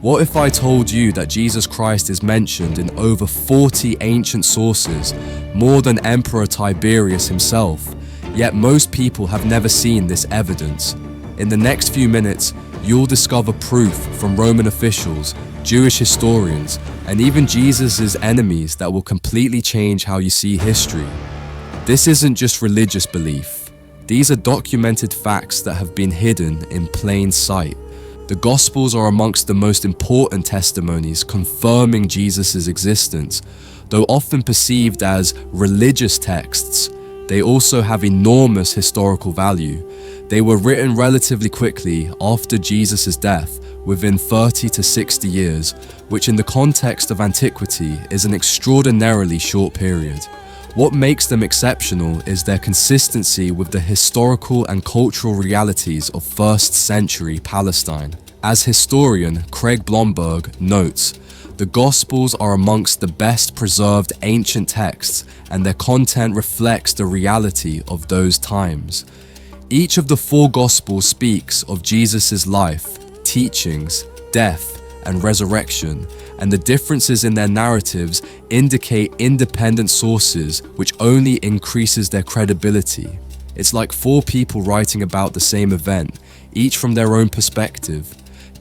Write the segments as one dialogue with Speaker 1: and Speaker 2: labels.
Speaker 1: What if I told you that Jesus Christ is mentioned in over 40 ancient sources, more than Emperor Tiberius himself, yet most people have never seen this evidence? In the next few minutes, you'll discover proof from Roman officials, Jewish historians, and even Jesus' enemies that will completely change how you see history. This isn't just religious belief. These are documented facts that have been hidden in plain sight. The Gospels are amongst the most important testimonies confirming Jesus' existence. Though often perceived as religious texts, they also have enormous historical value. They were written relatively quickly after Jesus' death, within 30 to 60 years, which in the context of antiquity is an extraordinarily short period. What makes them exceptional is their consistency with the historical and cultural realities of 1st century Palestine. As historian Craig Blomberg notes, the Gospels are amongst the best preserved ancient texts, and their content reflects the reality of those times. Each of the 4 Gospels speaks of Jesus' life, teachings, death, and resurrection, and the differences in their narratives indicate independent sources, which only increases their credibility. It's like 4 people writing about the same event, each from their own perspective.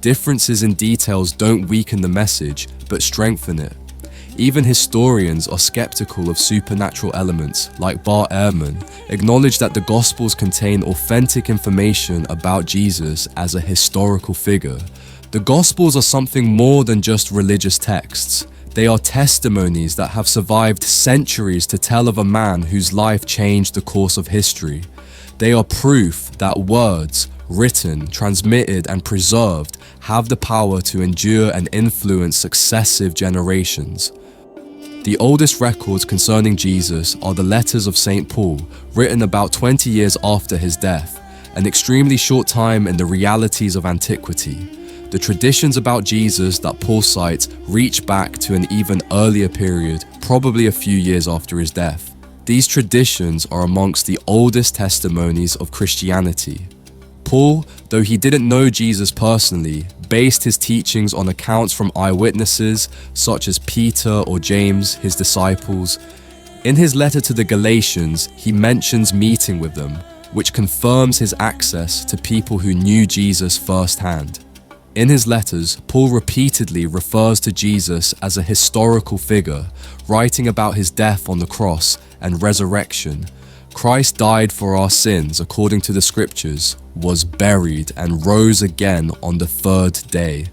Speaker 1: Differences in details don't weaken the message, but strengthen it. Even historians are skeptical of supernatural elements, like Bart Ehrman, acknowledge that the Gospels contain authentic information about Jesus as a historical figure. The Gospels are something more than just religious texts. They are testimonies that have survived centuries to tell of a man whose life changed the course of history. They are proof that words, written, transmitted, and preserved, have the power to endure and influence successive generations. The oldest records concerning Jesus are the letters of St. Paul, written about 20 years after his death, an extremely short time in the realities of antiquity. The traditions about Jesus that Paul cites reach back to an even earlier period, probably a few years after his death. These traditions are amongst the oldest testimonies of Christianity. Paul, though he didn't know Jesus personally, based his teachings on accounts from eyewitnesses such as Peter or James, his disciples. In his letter to the Galatians, he mentions meeting with them, which confirms his access to people who knew Jesus firsthand. In his letters, Paul repeatedly refers to Jesus as a historical figure, writing about his death on the cross and resurrection. Christ died for our sins according to the scriptures, was buried, and rose again on the 3rd day.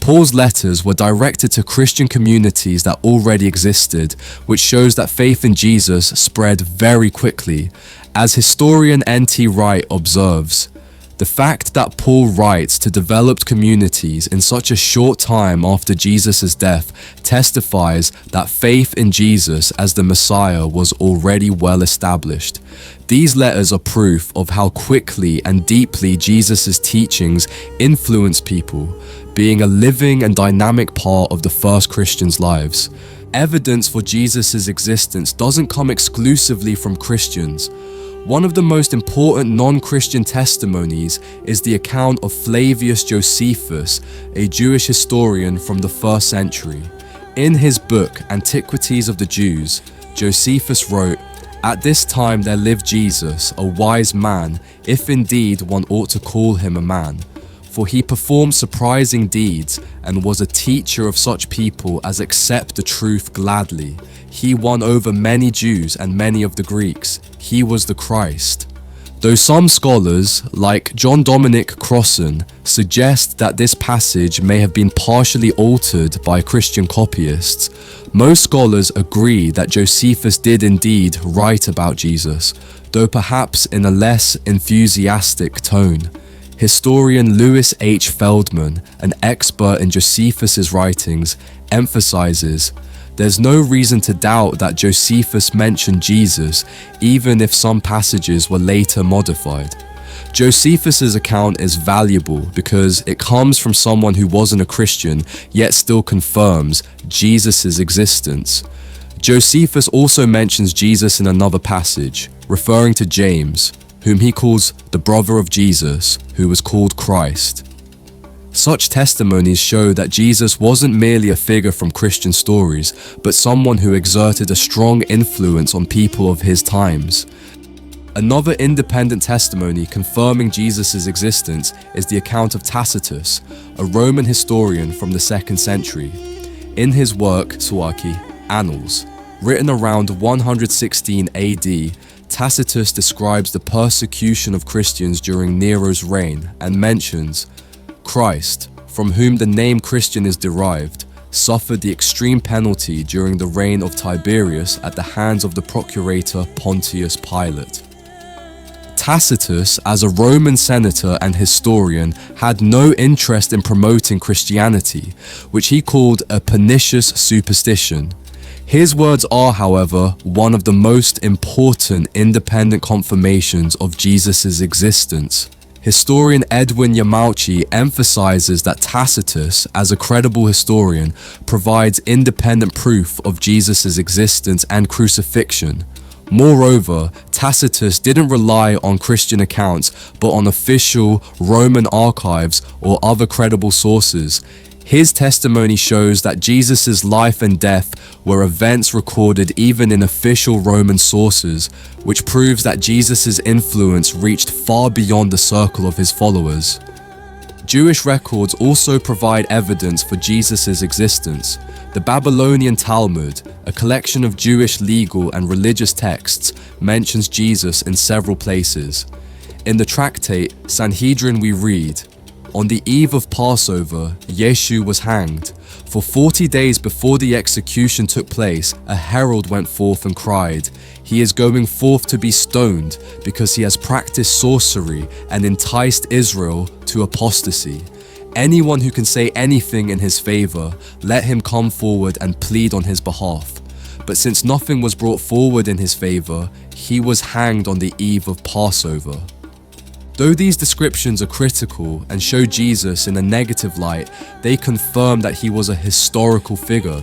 Speaker 1: Paul's letters were directed to Christian communities that already existed, which shows that faith in Jesus spread very quickly. As historian N.T. Wright observes, the fact that Paul writes to developed communities in such a short time after Jesus' death testifies that faith in Jesus as the Messiah was already well established. These letters are proof of how quickly and deeply Jesus' teachings influenced people, being a living and dynamic part of the first Christians' lives. Evidence for Jesus' existence doesn't come exclusively from Christians. One of the most important non-Christian testimonies is the account of Flavius Josephus, a Jewish historian from the 1st century. In his book, Antiquities of the Jews, Josephus wrote, "At this time there lived Jesus, a wise man, if indeed one ought to call him a man. For he performed surprising deeds, and was a teacher of such people as accept the truth gladly. He won over many Jews and many of the Greeks. He was the Christ." Though some scholars, like John Dominic Crossan, suggest that this passage may have been partially altered by Christian copyists, most scholars agree that Josephus did indeed write about Jesus, though perhaps in a less enthusiastic tone. Historian Louis H. Feldman, an expert in Josephus' writings, emphasizes, "There's no reason to doubt that Josephus mentioned Jesus, even if some passages were later modified." Josephus' account is valuable because it comes from someone who wasn't a Christian, yet still confirms Jesus' existence. Josephus also mentions Jesus in another passage, referring to James, whom he calls the brother of Jesus, who was called Christ. Such testimonies show that Jesus wasn't merely a figure from Christian stories, but someone who exerted a strong influence on people of his times. Another independent testimony confirming Jesus' existence is the account of Tacitus, a Roman historian from the 2nd century. In his work, Suaki, Annals, written around 116 AD, Tacitus describes the persecution of Christians during Nero's reign and mentions, Christ, from whom the name Christian is derived, suffered the extreme penalty during the reign of Tiberius at the hands of the procurator Pontius Pilate. Tacitus, as a Roman senator and historian, had no interest in promoting Christianity, which he called a pernicious superstition. His words are, however, one of the most important independent confirmations of Jesus' existence. Historian Edwin Yamauchi emphasizes that Tacitus, as a credible historian, provides independent proof of Jesus' existence and crucifixion. Moreover, Tacitus didn't rely on Christian accounts, but on official Roman archives or other credible sources. His testimony shows that Jesus' life and death were events recorded even in official Roman sources, which proves that Jesus' influence reached far beyond the circle of his followers. Jewish records also provide evidence for Jesus' existence. The Babylonian Talmud, a collection of Jewish legal and religious texts, mentions Jesus in several places. In the tractate Sanhedrin we read, "On the eve of Passover, Yeshu was hanged. For 40 days before the execution took place, a herald went forth and cried, 'He is going forth to be stoned because he has practiced sorcery and enticed Israel to apostasy. Anyone who can say anything in his favor, let him come forward and plead on his behalf.' But since nothing was brought forward in his favor, he was hanged on the eve of Passover." Though these descriptions are critical and show Jesus in a negative light, they confirm that he was a historical figure.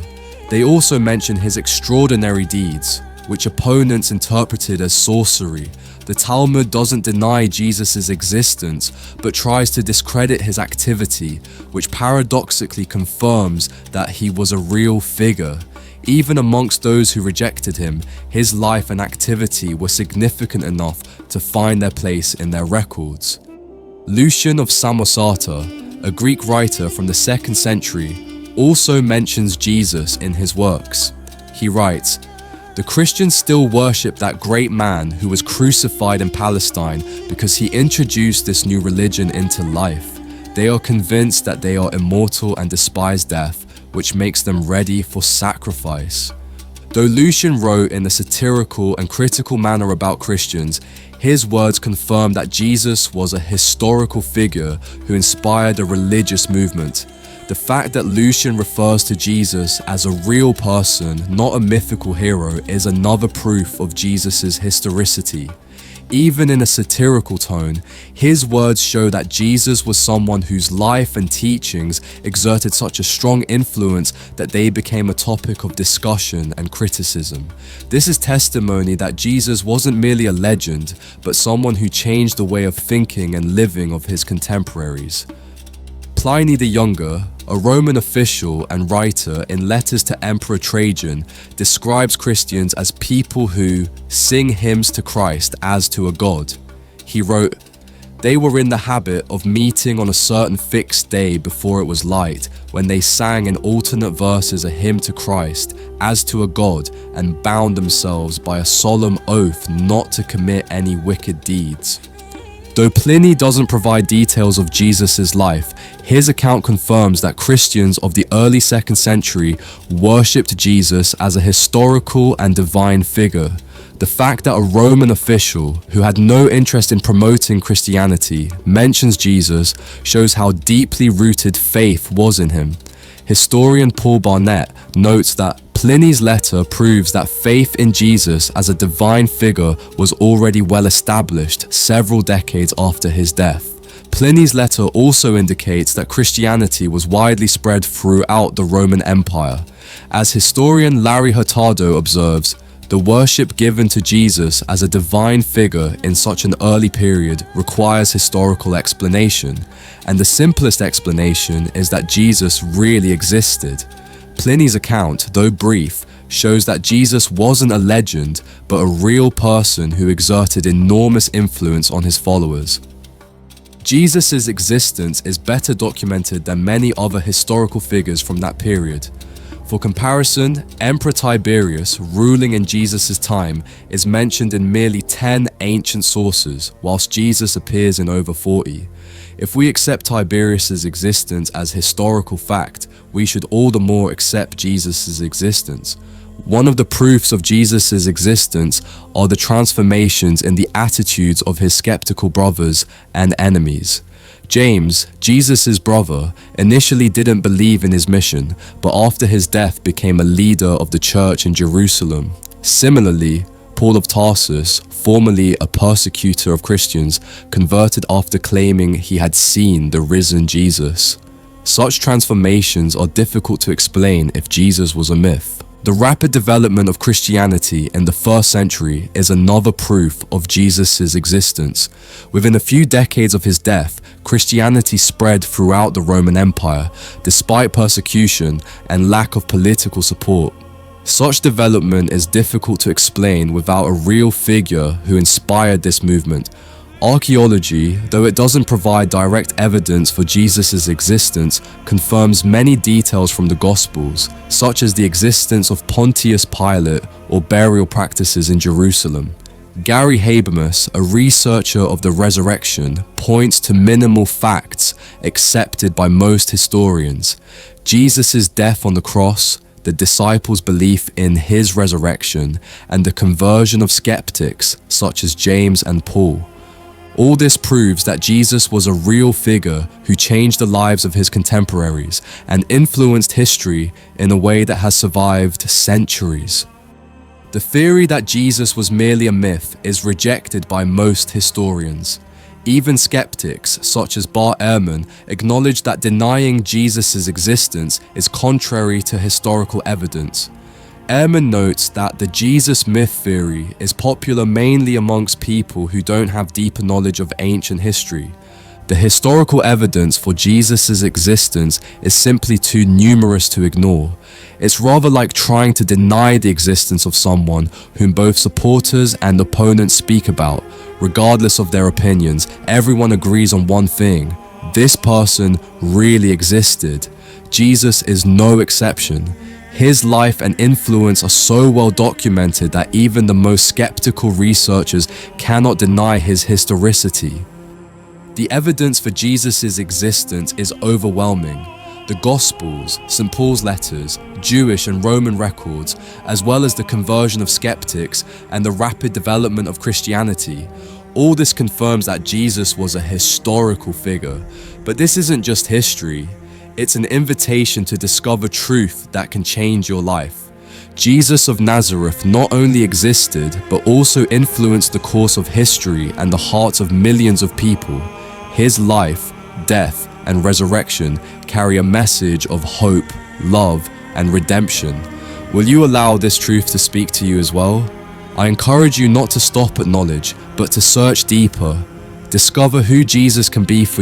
Speaker 1: They also mention his extraordinary deeds, which opponents interpreted as sorcery. The Talmud doesn't deny Jesus' existence, but tries to discredit his activity, which paradoxically confirms that he was a real figure. Even amongst those who rejected him, his life and activity were significant enough to find their place in their records. Lucian of Samosata, a Greek writer from the 2nd century, also mentions Jesus in his works. He writes, "The Christians still worship that great man who was crucified in Palestine because he introduced this new religion into life. They are convinced that they are immortal and despise death, which makes them ready for sacrifice." Though Lucian wrote in a satirical and critical manner about Christians, his words confirm that Jesus was a historical figure who inspired a religious movement. The fact that Lucian refers to Jesus as a real person, not a mythical hero, is another proof of Jesus' historicity. Even in a satirical tone, his words show that Jesus was someone whose life and teachings exerted such a strong influence that they became a topic of discussion and criticism. This is testimony that Jesus wasn't merely a legend, but someone who changed the way of thinking and living of his contemporaries. Pliny the Younger, a Roman official and writer in letters to Emperor Trajan, describes Christians as people who sing hymns to Christ as to a god. He wrote, "They were in the habit of meeting on a certain fixed day before it was light, when they sang in alternate verses a hymn to Christ as to a god, and bound themselves by a solemn oath not to commit any wicked deeds." Though Pliny doesn't provide details of Jesus' life, his account confirms that Christians of the early 2nd century worshipped Jesus as a historical and divine figure. The fact that a Roman official, who had no interest in promoting Christianity, mentions Jesus shows how deeply rooted faith was in him. Historian Paul Barnett notes that Pliny's letter proves that faith in Jesus as a divine figure was already well established several decades after his death. Pliny's letter also indicates that Christianity was widely spread throughout the Roman Empire. As historian Larry Hurtado observes, The worship given to Jesus as a divine figure in such an early period requires historical explanation, and the simplest explanation is that Jesus really existed. Pliny's account, though brief, shows that Jesus wasn't a legend, but a real person who exerted enormous influence on his followers. Jesus' existence is better documented than many other historical figures from that period. For comparison, Emperor Tiberius, ruling in Jesus' time, is mentioned in merely 10 ancient sources, whilst Jesus appears in over 40. If we accept Tiberius' existence as historical fact, we should all the more accept Jesus' existence. One of the proofs of Jesus' existence are the transformations in the attitudes of his skeptical brothers and enemies. James, Jesus' brother, initially didn't believe in his mission, but after his death became a leader of the church in Jerusalem. Similarly, Paul of Tarsus, formerly a persecutor of Christians, converted after claiming he had seen the risen Jesus. Such transformations are difficult to explain if Jesus was a myth. The rapid development of Christianity in the 1st century is another proof of Jesus' existence. Within a few decades of his death, Christianity spread throughout the Roman Empire, despite persecution and lack of political support. Such development is difficult to explain without a real figure who inspired this movement. Archaeology, though it doesn't provide direct evidence for Jesus' existence, confirms many details from the Gospels, such as the existence of Pontius Pilate or burial practices in Jerusalem. Gary Habermas, a researcher of the resurrection, points to minimal facts accepted by most historians. Jesus' death on the cross, the disciples' belief in his resurrection, and the conversion of skeptics such as James and Paul. All this proves that Jesus was a real figure who changed the lives of his contemporaries and influenced history in a way that has survived centuries. The theory that Jesus was merely a myth is rejected by most historians. Even skeptics, such as Bart Ehrman, acknowledge that denying Jesus' existence is contrary to historical evidence. Ehrman notes that the Jesus myth theory is popular mainly amongst people who don't have deeper knowledge of ancient history. The historical evidence for Jesus' existence is simply too numerous to ignore. It's rather like trying to deny the existence of someone whom both supporters and opponents speak about. Regardless of their opinions, everyone agrees on one thing: this person really existed. Jesus is no exception. His life and influence are so well documented that even the most skeptical researchers cannot deny his historicity. The evidence for Jesus' existence is overwhelming. The Gospels, St. Paul's letters, Jewish and Roman records, as well as the conversion of skeptics and the rapid development of Christianity, all this confirms that Jesus was a historical figure. But this isn't just history. It's an invitation to discover truth that can change your life. Jesus of Nazareth not only existed, but also influenced the course of history and the hearts of millions of people. His life, death, and resurrection carry a message of hope, love, and redemption. Will you allow this truth to speak to you as well? I encourage you not to stop at knowledge, but to search deeper. Discover who Jesus can be for you.